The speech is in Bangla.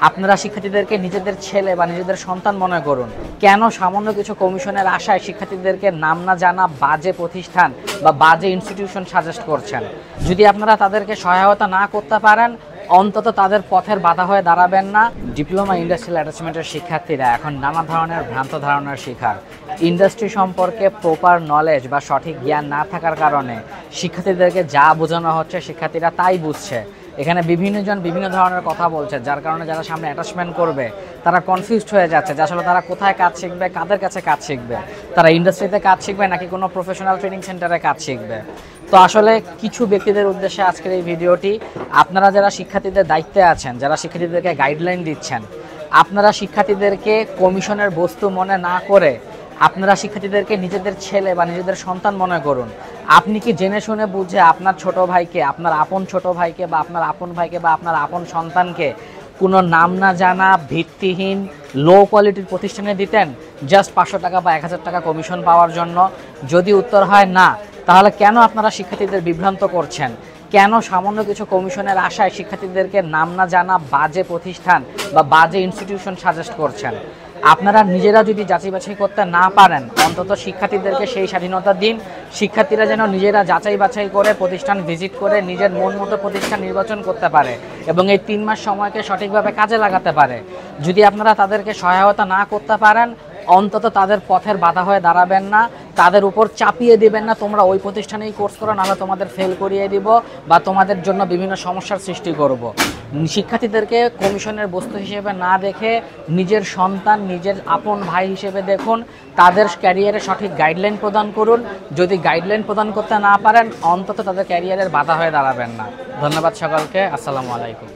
আপনারা শিক্ষার্থীদেরকে নিজেদের ছেলে বা নিজেদের সন্তান মনে করুন। কেন সামান্য কিছু কমিশনের আশায় শিক্ষার্থীদেরকে নাম না জানা বাজে প্রতিষ্ঠান বা বাজে ইনস্টিটিউশন সাজেস্ট করছেন? যদি আপনারা তাদেরকে সহায়তা না করতে পারেন, অন্তত তাদের পথের বাধা হয়ে দাঁড়াবেন না। ডিপ্লোমা ইন্ডাস্ট্রিয়াল অ্যাটাচমেন্টের শিক্ষার্থীরা এখন নানা ধরনের ভ্রান্ত ধারণার শিকার। ইন্ডাস্ট্রি সম্পর্কে প্রপার নলেজ বা সঠিক জ্ঞান না থাকার কারণে শিক্ষার্থীদেরকে যা বোঝানো হচ্ছে শিক্ষার্থীরা তাই বুঝছে। এখানে বিভিন্নজন বিভিন্ন ধরনের কথা বলছে, যার কারণে যারা সামনে অ্যাটাচমেন্ট করবে তারা কনফিউজড হয়ে যাচ্ছে যে আসলে তারা কোথায় কাজ শিখবে, কাদের কাছে কাজ শিখবে, তারা ইন্ডাস্ট্রিতে কাজ শিখবে নাকি কোনো প্রফেশনাল ট্রেনিং সেন্টারে কাজ শিখবে। তো আসলে কিছু ব্যক্তিদের উদ্দেশ্যে আজকের এই ভিডিওটি। আপনারা যারা শিক্ষার্থীদের দায়িত্বে আছেন, যারা শিক্ষার্থীদেরকে গাইডলাইন দিচ্ছেন, আপনারা শিক্ষার্থীদেরকে কমিশনের বস্তু মনে না করে আপনারা শিক্ষার্থীদেরকে নিজেদের ছেলে বা নিজেদের সন্তান মনে করুন। আপনি কি জেনে শুনে বুঝে আপনার ছোট ভাইকে, আপনার আপন ছোট ভাইকে বা আপনার আপন ভাইকে বা আপনার আপন সন্তানকে কোনো নাম না জানা ভিত্তিহীন লো কোয়ালিটির প্রতিষ্ঠানে দিতেন জাস্ট 500 টাকা বা 1000 টাকা কমিশন পাওয়ার জন্য? যদি উত্তর হয় না, তাহলে কেন আপনারা শিক্ষার্থীদের বিভ্রান্ত করছেন? কেন সামান্য কিছু কমিশনের আশায় শিক্ষার্থীদেরকে নাম না জানা বাজে প্রতিষ্ঠান বা বাজে ইনস্টিটিউশন সাজেস্ট করছেন? আপনারা নিজেরা যদি যাচাই বাছাই করতে না পারেন, অন্তত শিক্ষার্থীদেরকে সেই স্বাধীনতা দিন। শিক্ষার্থীরা যেন নিজেরা যাচাই বাছাই করে প্রতিষ্ঠান ভিজিট করে নিজের মন মতো প্রতিষ্ঠান নির্বাচন করতে পারে এবং এই 3 মাস সময়কে সঠিকভাবে কাজে লাগাতে পারে। যদি আপনারা তাদেরকে সহায়তা না করতে পারেন, অন্তত তাদের পথের বাধা হয়ে দাঁড়াবেন না, তাদের উপর চাপিয়ে দিবেন না তোমরা ওই প্রতিষ্ঠানেই কোর্স করো, নাহলে তোমাদের ফেল করিয়ে দিব বা তোমাদের জন্য বিভিন্ন সমস্যার সৃষ্টি করব। শিক্ষার্থীদেরকে কমিশনের বস্তু হিসেবে না দেখে নিজের সন্তান, নিজের আপন ভাই হিসেবে দেখুন। তাদের ক্যারিয়ারে সঠিক গাইডলাইন প্রদান করুন। যদি গাইডলাইন প্রদান করতে না পারেন, অন্তত তাদের ক্যারিয়ারের বাধা হয়ে দাঁড়াবেন না। ধন্যবাদ সকলকে। আসসালামু আলাইকুম।